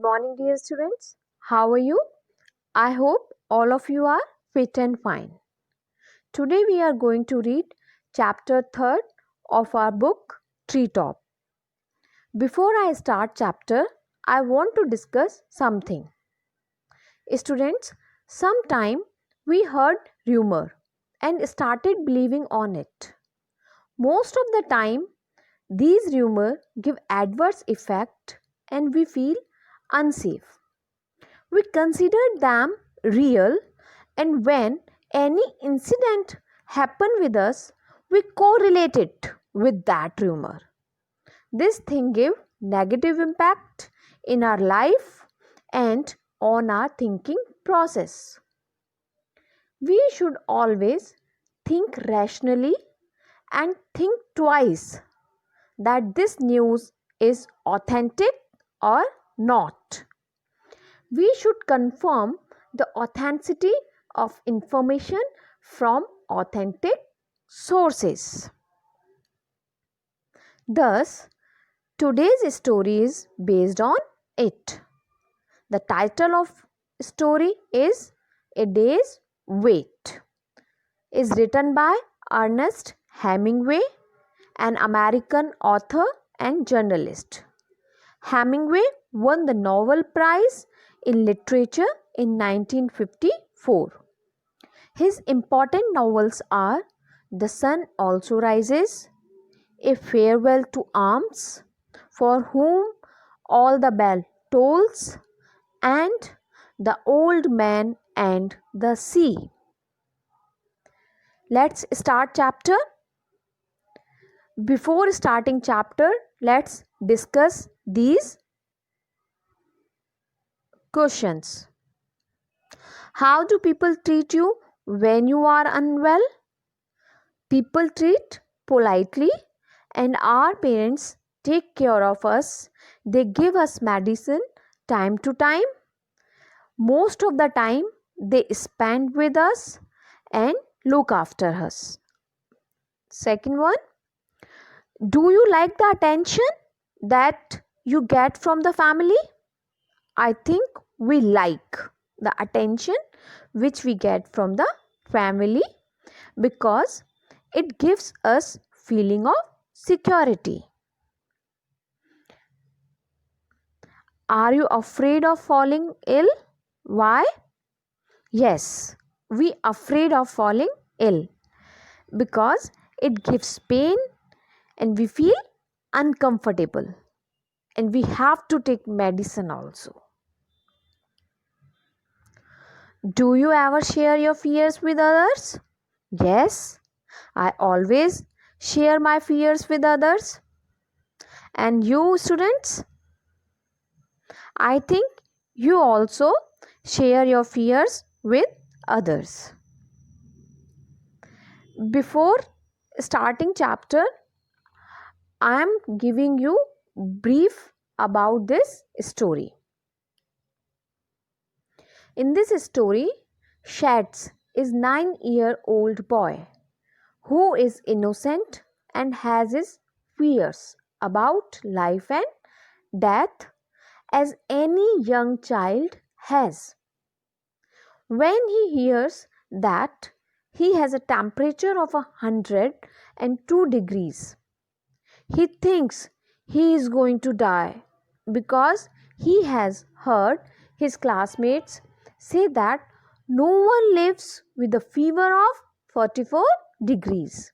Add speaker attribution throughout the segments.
Speaker 1: morning, dear students. How are you? I hope all of you are fit and fine. Today we are going to read chapter 3rd of our book Treetop. Before I start chapter, I want to discuss something. Students, sometime we heard rumor and started believing on it. Most of the time, these rumors give adverse effect and we feel unsafe. We consider them real, and when any incident happen with us, we correlate it with that rumor. This thing give negative impact in our life and on our thinking process. We should always think rationally and think twice that this news is authentic or not. We should confirm the authenticity of information from authentic sources. Thus, today's story is based on it. The title of story is A Day's Wait. Is written by Ernest Hemingway, an American author and journalist. Hemingway won the Nobel Prize in Literature in 1954. His important novels are The Sun Also Rises, A Farewell to Arms, For Whom All the Bell Tolls, and The Old Man and the Sea. Let's start chapter. Before starting chapter, let's discuss these questions. How do people treat you when you are unwell? People treat politely, and our parents take care of us. They give us medicine time to time. Most of the time, they spend with us and look after us. Second one, do you like the attention that you get from the family? I think we like the attention which we get from the family because it gives us feeling of security. Are you afraid of falling ill? Why? Yes, we afraid of falling ill because it gives pain and we feel uncomfortable and we have to take medicine also. Do you ever share your fears with others? Yes, I always share my fears with others. And you students? I think you also share your fears with others. Before starting chapter, I am giving you brief about this story. In this story, Shats is 9-year-old boy who is innocent and has his fears about life and death as any young child has. When he hears that he has a temperature of 102 degrees, he thinks he is going to die because he has heard his classmates say that no one lives with a fever of 44 degrees.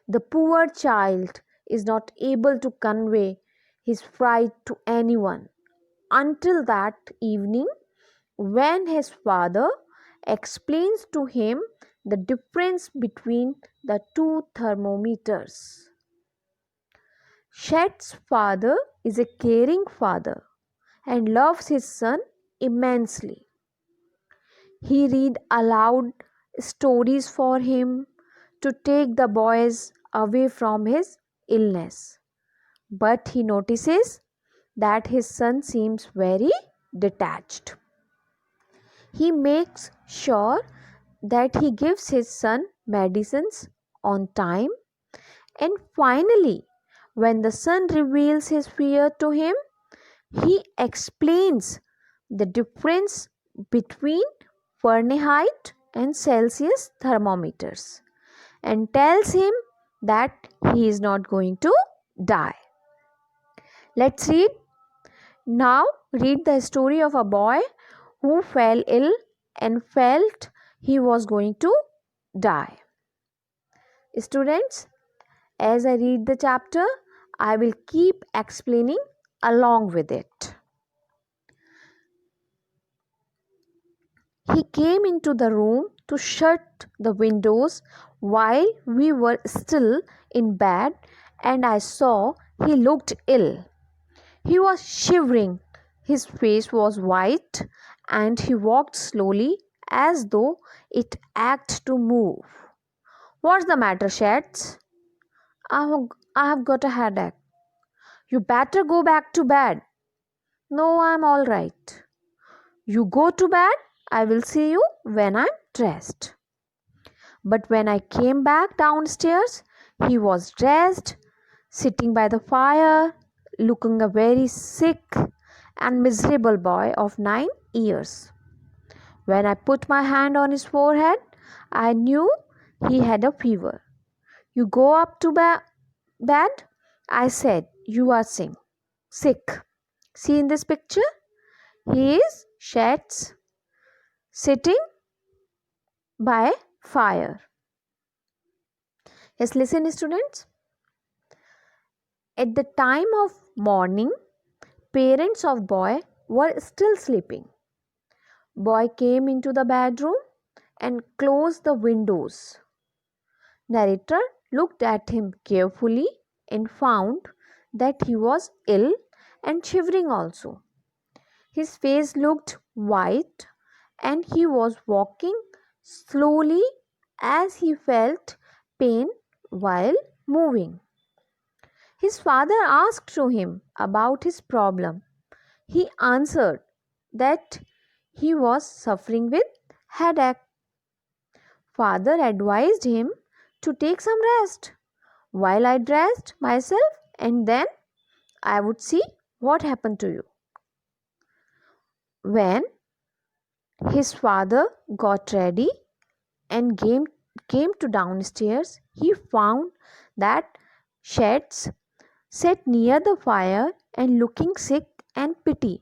Speaker 1: The poor child is not able to convey his fright to anyone until that evening when his father explains to him the difference between the two thermometers. Chet's father is a caring father and loves his son immensely. He read aloud stories for him to take the boys away from his illness. But he notices that his son seems very detached. He makes sure that he gives his son medicines on time, and finally, when the son reveals his fear to him, He explains the difference between Fahrenheit and Celsius thermometers and tells him that he is not going to die. Let's read. Now read the story of a boy who fell ill and felt he was going to die. Students, as I read the chapter, I will keep explaining along with it. He came into the room to shut the windows while we were still in bed, and I saw he looked ill. He was shivering, his face was white, and he walked slowly as though it ached to move. What's the matter, Sheds? I have got a headache. You better go back to bed. No, I'm all right. You go to bed. I will see you when I'm dressed. But when I came back downstairs, he was dressed, sitting by the fire, looking a very sick and miserable boy of 9 years. When I put my hand on his forehead, I knew he had a fever. You go up to bed? I said, you are sick. See in this picture? He is Sheds sitting by fire. Yes, listen students. At the time of morning, parents of boy were still sleeping. Boy came into the bedroom and closed the windows. Narrator looked at him carefully and found that he was ill and shivering also. His face looked white and he was walking slowly as he felt pain while moving. His father asked to him about his problem. He answered that he was suffering with headache. Father advised him to take some rest while I dressed myself, and then I would see what happened to you. When his father got ready and came to downstairs, he found that Sheds sat near the fire and looking sick and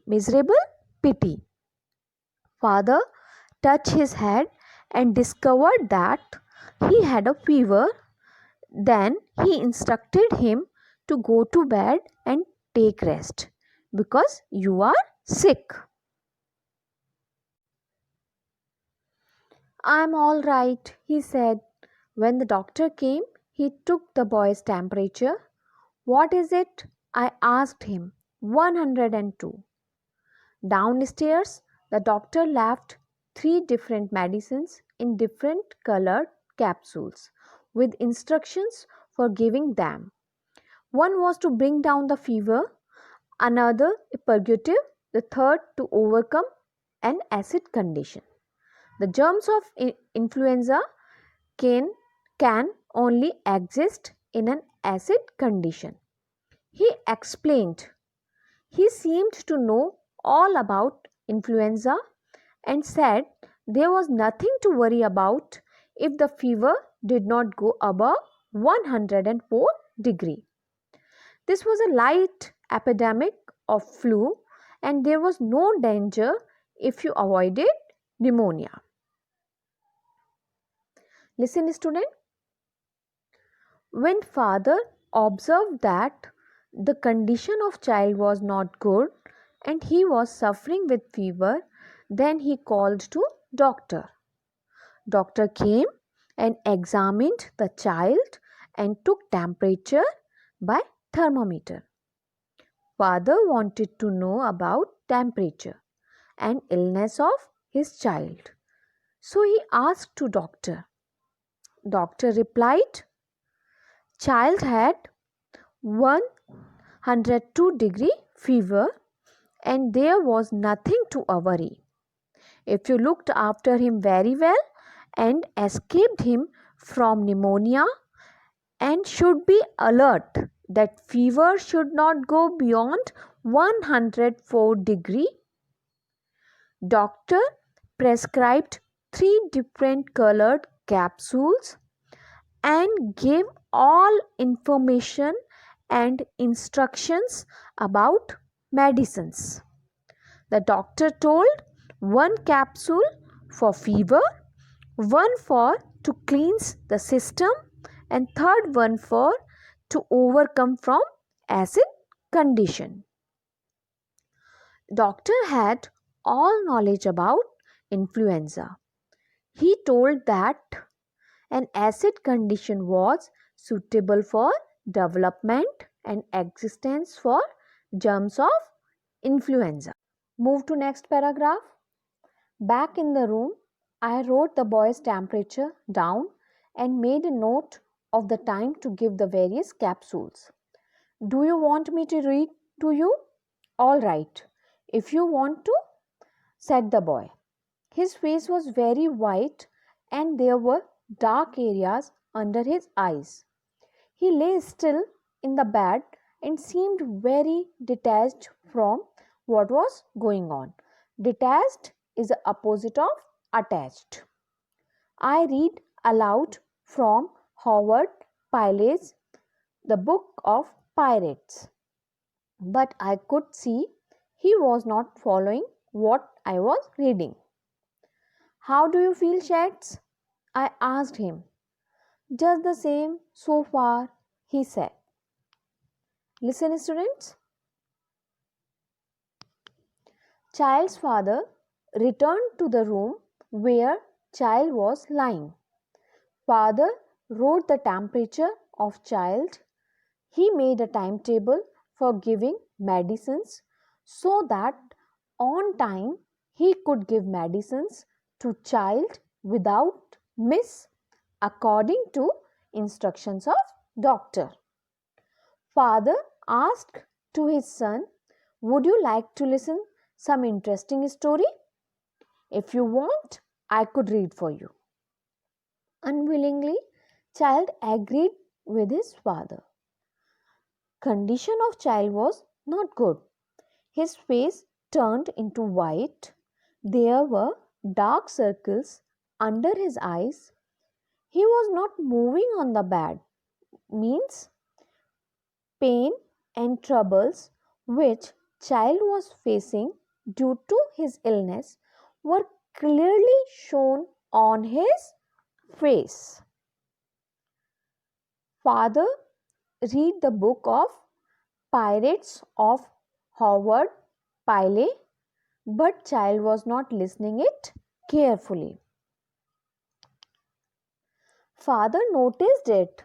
Speaker 1: miserable pity. Father touched his head and discovered that he had a fever. Then he instructed him to go to bed and take rest because you are sick. I'm all right, he said. When the doctor came, he took the boy's temperature. What is it? I asked him. 102. Downstairs, the doctor left 3 different medicines in different colored capsules with instructions for giving them. One was to bring down the fever, another a purgative, the third to overcome an acid condition. The germs of influenza can only exist in an acid condition. He explained. He seemed to know all about influenza and said there was nothing to worry about if the fever did not go above 104 degree. This was a light epidemic of flu and there was no danger if you avoided pneumonia. Listen student. When father observed that the condition of child was not good and he was suffering with fever, then he called to doctor. Doctor came and examined the child and took temperature by thermometer. Father wanted to know about temperature and illness of his child. So he asked to doctor. Doctor replied, child had 102 degree fever and there was nothing to worry. If you looked after him very well and escaped him from pneumonia and should be alert that fever should not go beyond 104 degree. Doctor prescribed 3 different colored capsules and gave all information and instructions about medicines. The doctor told one capsule for fever, one for to cleanse the system, and third one for to overcome from acid condition. Doctor had all knowledge about influenza. He told that an acid condition was suitable for development and existence for germs of influenza. Move to next paragraph. Back in the room, I wrote the boy's temperature down and made a note of the time to give the various capsules. Do you want me to read to you? All right, if you want to, said the boy. His face was very white and there were dark areas under his eyes. He lay still in the bed and seemed very detached from what was going on. Detached is the opposite of attached. I read aloud from Howard Pyle,'s The Book of Pirates. But I could see he was not following what I was reading. How do you feel, Shats? I asked him. Just the same so far, he said. Listen, students. Child's father returned to the room where child was lying. Father wrote the temperature of child. He made a timetable for giving medicines so that on time he could give medicines to child without miss according to instructions of doctor. Father asked to his son, would you like to listen some interesting story? If you want, I could read for you. Unwillingly, child agreed with his father. Condition of child was not good. His face turned into white. There were dark circles under his eyes. He was not moving on the bed. Means pain and troubles which child was facing due to his illness were clearly shown on his face. Father read the book of Pirates of Howard Pyle, but child was not listening it carefully. Father noticed it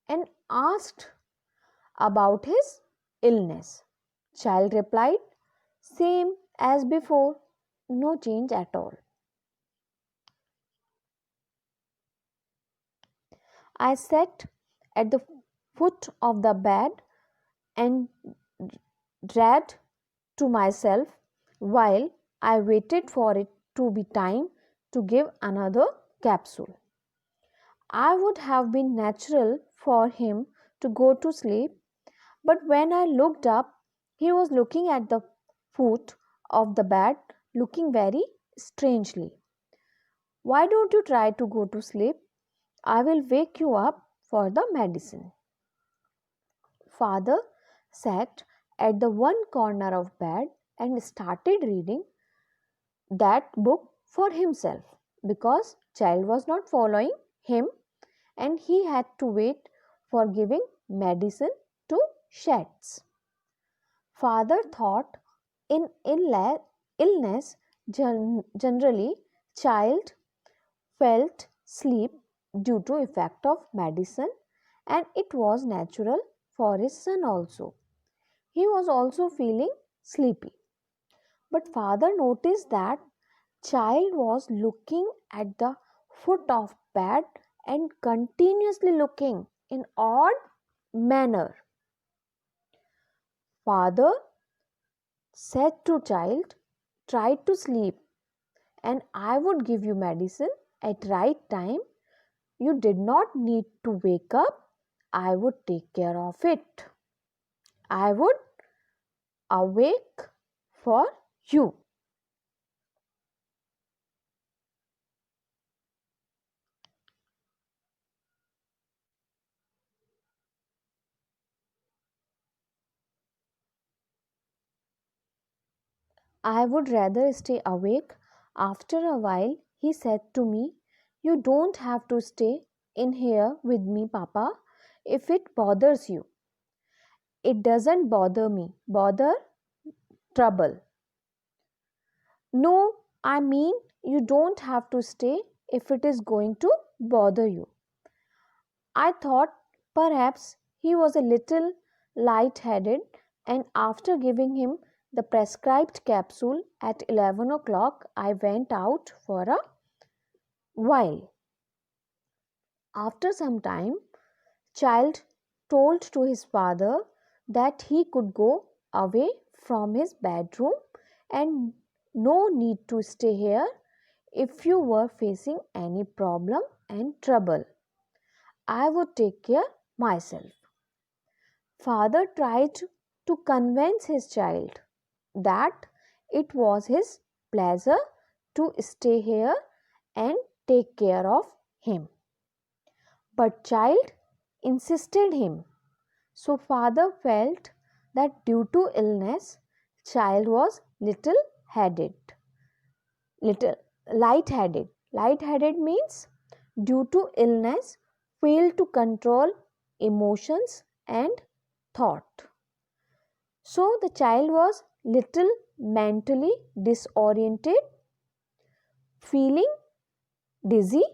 Speaker 1: and asked about his illness. Child replied, same as before, no change at all. I sat at the foot of the bed and read to myself while I waited for it to be time to give another capsule. I would have been natural for him to go to sleep, but when I looked up, he was looking at the foot of the bed, looking very strangely. Why don't you try to go to sleep? I will wake you up for the medicine. Father sat at the one corner of bed and started reading that book for himself because child was not following him and he had to wait for giving medicine to Shats. Father thought in illness generally child felt sleep due to effect of medicine and it was natural for his son also. He was also feeling sleepy. But father noticed that child was looking at the foot of bed and continuously looking in odd manner. Father said to child, try to sleep and I would give you medicine at right time. You did not need to wake up. I would take care of it. I would awake for you. I would rather stay awake. After a while, he said to me, "You don't have to stay in here with me, Papa, if it bothers you." "It doesn't bother me." "Bother?" "Trouble." "No, I mean you don't have to stay if it is going to bother you." I thought perhaps he was a little light-headed, and after giving him the prescribed capsule at 11 o'clock, I went out for a while. After some time, Child told to his father that he could go away from his bedroom and no need to stay here if you were facing any problem and trouble. I would take care myself. Father tried to convince his child that it was his pleasure to stay here and take care of him. But child insisted him. So father felt that due to illness, child was little light-headed. Light-headed means due to illness, failed to control emotions and thought. So the child was little mentally disoriented, feeling dizzy.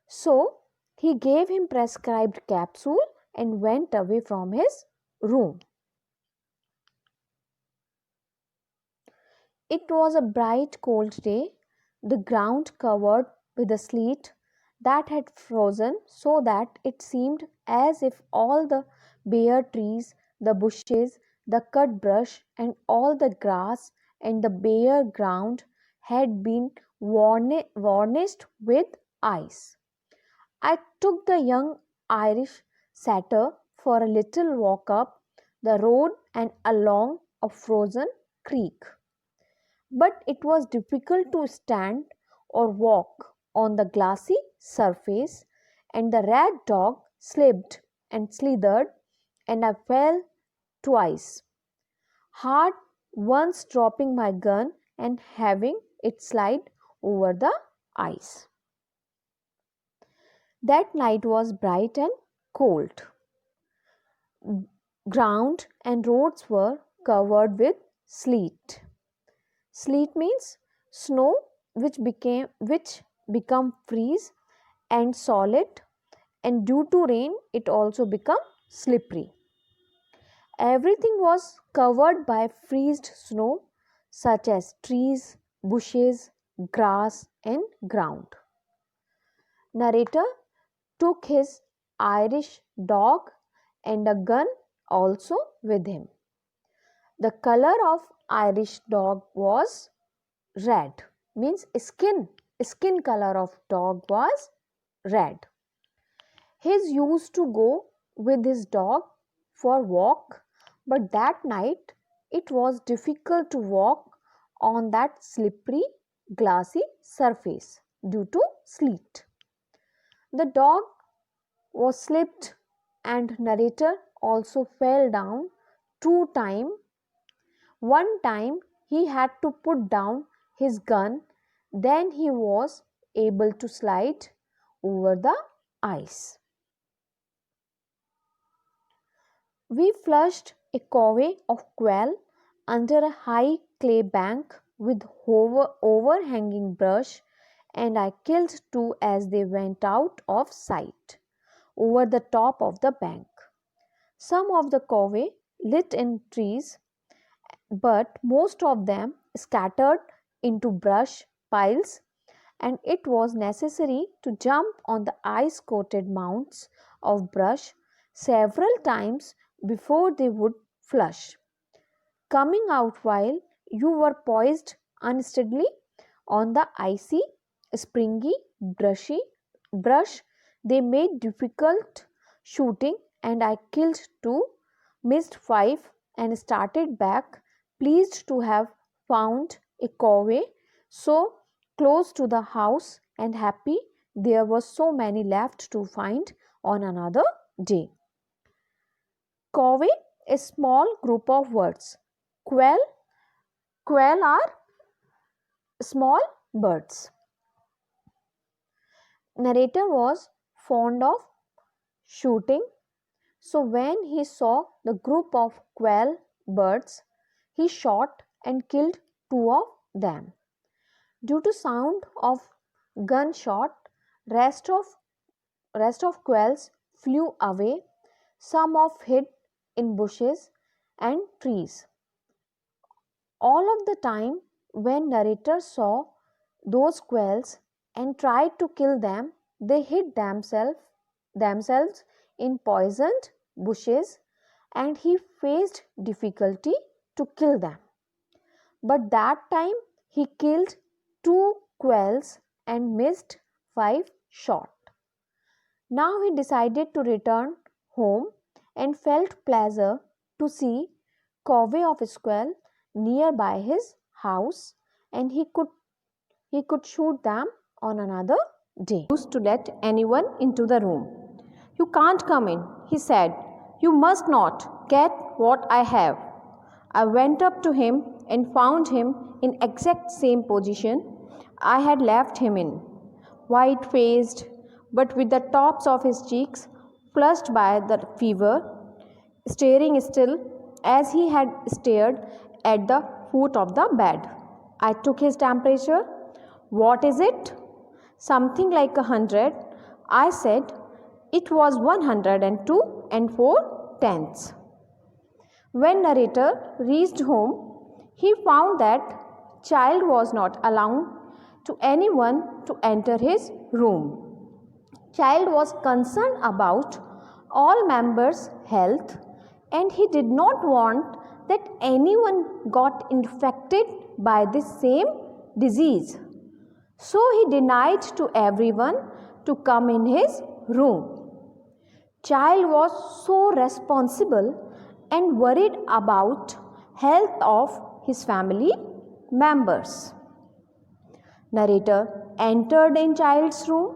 Speaker 1: So he gave him prescribed capsule and went away from his room. It was a bright cold day, the ground covered with a sleet that had frozen so that it seemed as if all the bare trees, the bushes, the cut brush, and all the grass and the bare ground had been varnished with ice. I took the young Irish setter for a little walk up the road and along a frozen creek. But it was difficult to stand or walk on the glassy surface, and the rat dog slipped and slithered, and I fell twice, hard, once dropping my gun and having it slide over the ice. That night was bright and cold. Ground and roads were covered with sleet. Sleet means snow which become freeze and solid, and due to rain it also become slippery. Everything was covered by freezed snow such as trees, bushes, grass and ground. Narrator took his Irish dog and a gun also with him. The color of Irish dog was red, means skin color of dog was red. He used to go with his dog for walk, but that night it was difficult to walk on that slippery glassy surface due to sleet. The dog was slipped and narrator also fell down 2 times. One time he had to put down his gun, then he was able to slide over the ice. We flushed a covey of quail under a high clay bank with overhanging brush, and I killed 2 as they went out of sight over the top of the bank. Some of the covey lit in trees, but most of them scattered into brush piles, and it was necessary to jump on the ice coated mounds of brush several times before they would flush. Coming out while you were poised unsteadily on the icy, springy, brushy brush, they made difficult shooting, and I killed 2, missed 5, and started back, pleased to have found a covey so close to the house and happy there were so many left to find on another day. Covey, a small group of words. Quail, quail are small birds. Narrator was fond of shooting, so when he saw the group of quail birds, he shot and killed two of them. Due to sound of gunshot, rest of quails flew away, some of hid in bushes and trees. All of the time when narrator saw those quails and tried to kill them, they hid themselves in poisoned bushes and he faced difficulty to kill them. But that time he killed 2 quails and missed 5 shot. Now he decided to return home and felt pleasure to see covey of squirrel nearby his house and he could shoot them on another day. He used to let anyone into the room. "You can't come in," he said. "You must not get what I have." I went up to him and found him in exact same position I had left him in, white-faced, but with the tops of his cheeks flushed by the fever, staring still as he had stared at the foot of the bed. I took his temperature. "What is it?" "Something like 100. I said. It was 102 and 4/10. When narrator reached home, he found that child was not allowed to anyone to enter his room. Child was concerned about all members' health and he did not want that anyone got infected by the same disease. So he denied to everyone to come in his room. Child was so responsible and worried about health of his family members. Narrator entered in child's room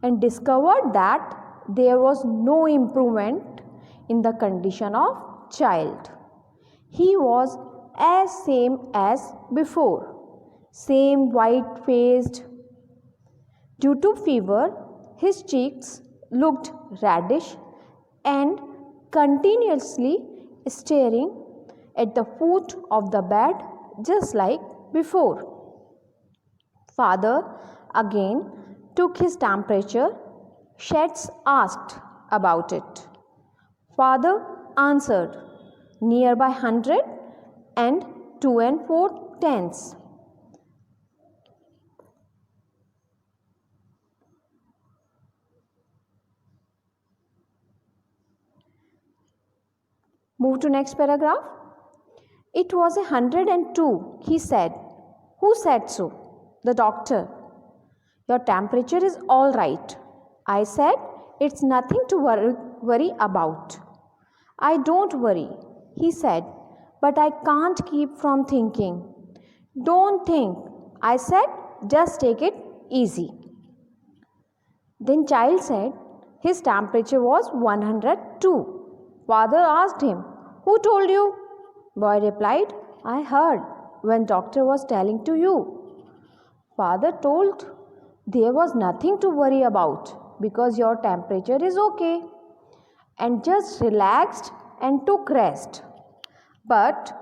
Speaker 1: and discovered that there was no improvement in the condition of child. He was as same as before, same white-faced. Due to fever, his cheeks looked reddish and continuously staring at the foot of the bed just like before. Father again took his temperature. Sheds asked about it. Father answered, "Nearby 100 and 2 and 4/10." Move to next paragraph. "It was 102, he said. "Who said so?" "The doctor." "Your temperature is all right." I said. "It's nothing to worry about." "I don't worry," he said, "but I can't keep from thinking." "Don't think," I said, "just take it easy." Then child said his temperature was 102. Father asked him, "Who told you?" Boy replied, "I heard when doctor was telling to you." Father told there was nothing to worry about because your temperature is okay, and just relaxed and took rest. But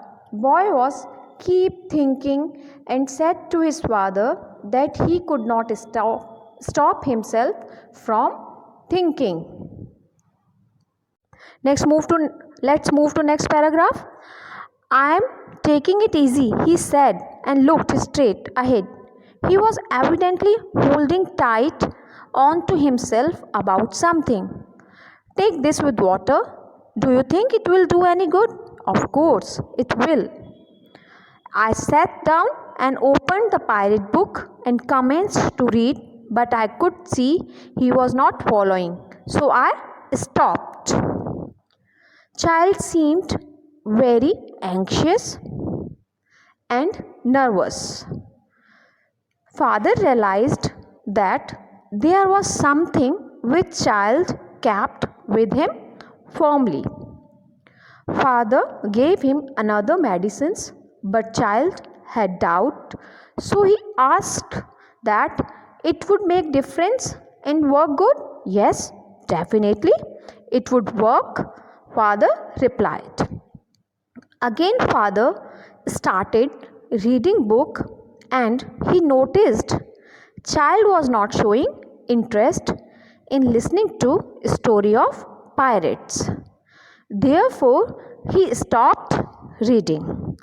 Speaker 1: boy was keep thinking and said to his father that he could not stop himself from thinking. Let's move to next paragraph. "I am taking it easy," he said and looked straight ahead. He was evidently holding tight on to himself about something. "Take this with water. Do you think it will do any good?" "Of course it will." I sat down and opened the pirate book and commenced to read, but I could see he was not following, so I stopped. Child seemed very anxious and nervous. Father realized that there was something which child kept with him firmly. Father gave him another medicines, but child had doubt, so he asked that it would make difference and work good. Yes, definitely it would work, father replied. Again father started reading book and he noticed child was not showing interest in listening to story of pirates. Therefore, he stopped reading.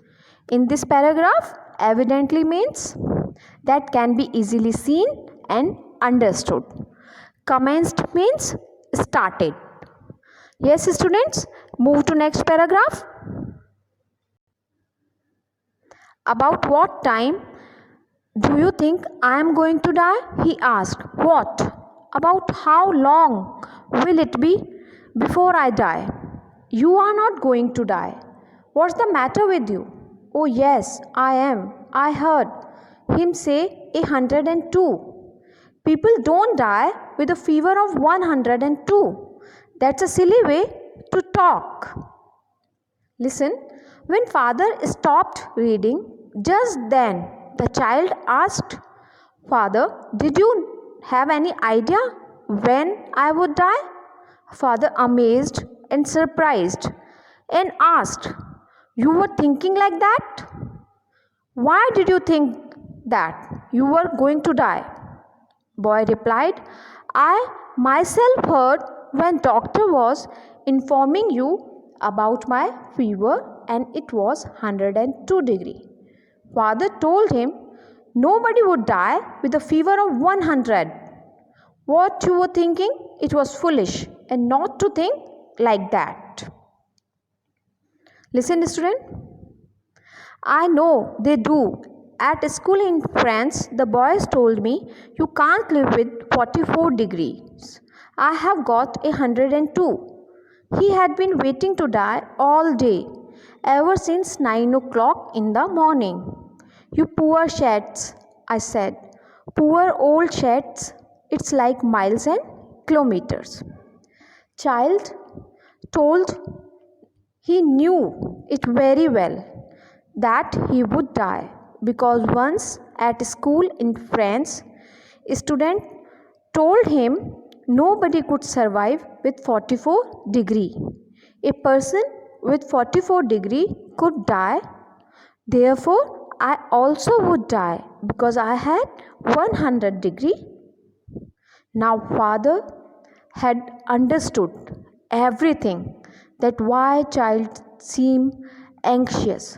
Speaker 1: In this paragraph, evidently means that can be easily seen and understood. Commenced means started. Yes, students, move to next paragraph. About what time do you think I am going to die? He asked. What? About how long will it be before I die? You are not going to die. What's the matter with you? Oh, yes, I am. I heard him say 102. People don't die with a fever of 102. That's a silly way to talk. Listen, when father stopped reading, just then the child asked, Father, did you have any idea when I would die? Father, amazed and surprised, and asked, You were thinking like that? Why did you think that you were going to die? Boy replied, I myself heard when doctor was informing you about my fever and it was 102 degree. Father told him nobody would die with a fever of 100. What you were thinking? It was foolish and not to think like that. Listen, student. I know they do. At school in France, the boys told me you can't live with 44 degrees. I have got 102. He had been waiting to die all day, ever since 9 o'clock in the morning. You poor sheds, I said. Poor old sheds. It's like miles and kilometers. Child told he knew it very well that he would die because once at school in France, a student told him nobody could survive with 44 degree. A person with 44 degree could die. Therefore, I also would die because I had 100 degree. Now father had understood everything, that why child seemed anxious.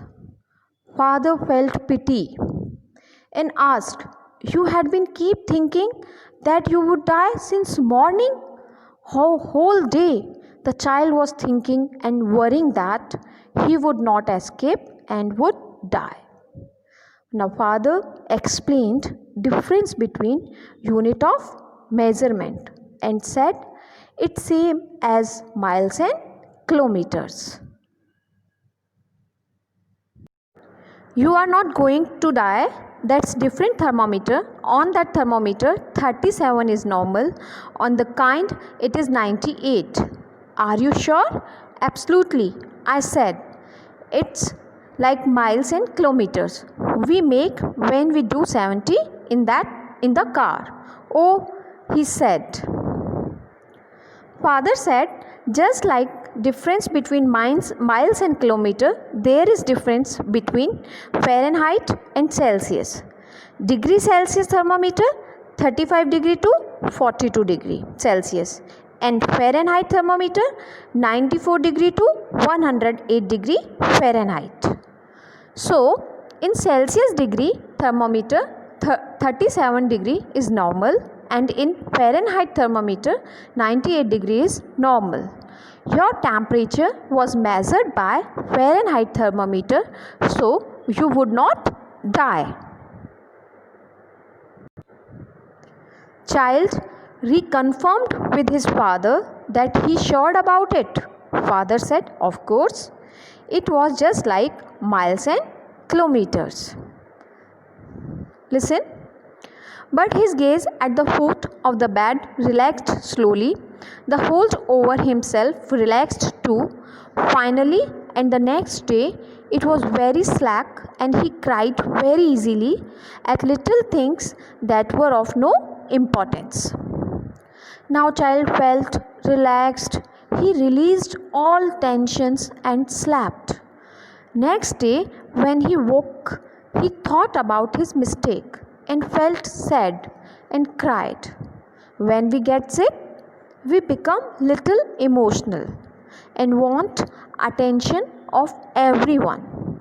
Speaker 1: Father felt pity and asked, You had been keep thinking that you would die since morning? Whole day the child was thinking and worrying that he would not escape and would die. Now father explained difference between unit of measurement and said it's same as miles and kilometers. You are not going to die. That's different thermometer. On that thermometer 37 is normal. On the kind it is 98. Are you sure? Absolutely. I said it's like miles and kilometers we make when we do 70 in the car. Oh, he said. Father said, just like difference between miles and kilometer, there is difference between Fahrenheit and Celsius. Degree Celsius thermometer 35 degree to 42 degree Celsius and Fahrenheit thermometer 94 degree to 108 degree Fahrenheit. So, in Celsius degree thermometer 37 degree is normal and in Fahrenheit thermometer 98 degree is normal. Your temperature was measured by Fahrenheit thermometer, so you would not die. Child reconfirmed with his father that he sure about it. Father said, of course. It was just like miles and kilometers. Listen. But his gaze at the foot of the bed relaxed slowly. The hold over himself relaxed too. Finally, and the next day, it was very slack and he cried very easily at little things that were of no importance. Now child felt relaxed. He released all tensions and slept. Next day, when he woke, he thought about his mistake and felt sad and cried. When we get sick, we become little emotional and want attention of everyone.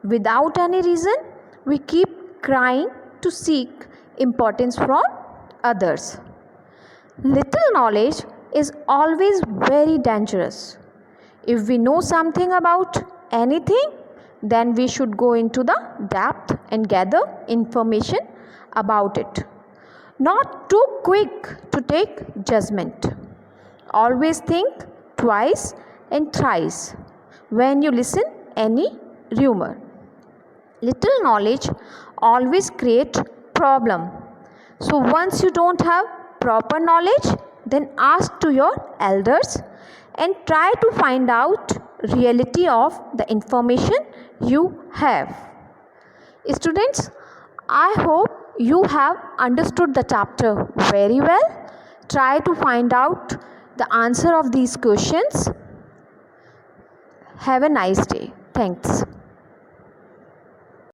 Speaker 1: Without any reason, we keep crying to seek importance from others. Little knowledge is always very dangerous. If we know something about anything, then we should go into the depth and gather information about it. Not too quick to take judgment. Always think twice and thrice when you listen any rumor. Little knowledge always create problem. So once you don't have proper knowledge, then ask to your elders and try to find out reality of the information you have. Students, I hope you have understood the chapter very well. Try to find out the answer of these questions. Have a nice day. Thanks.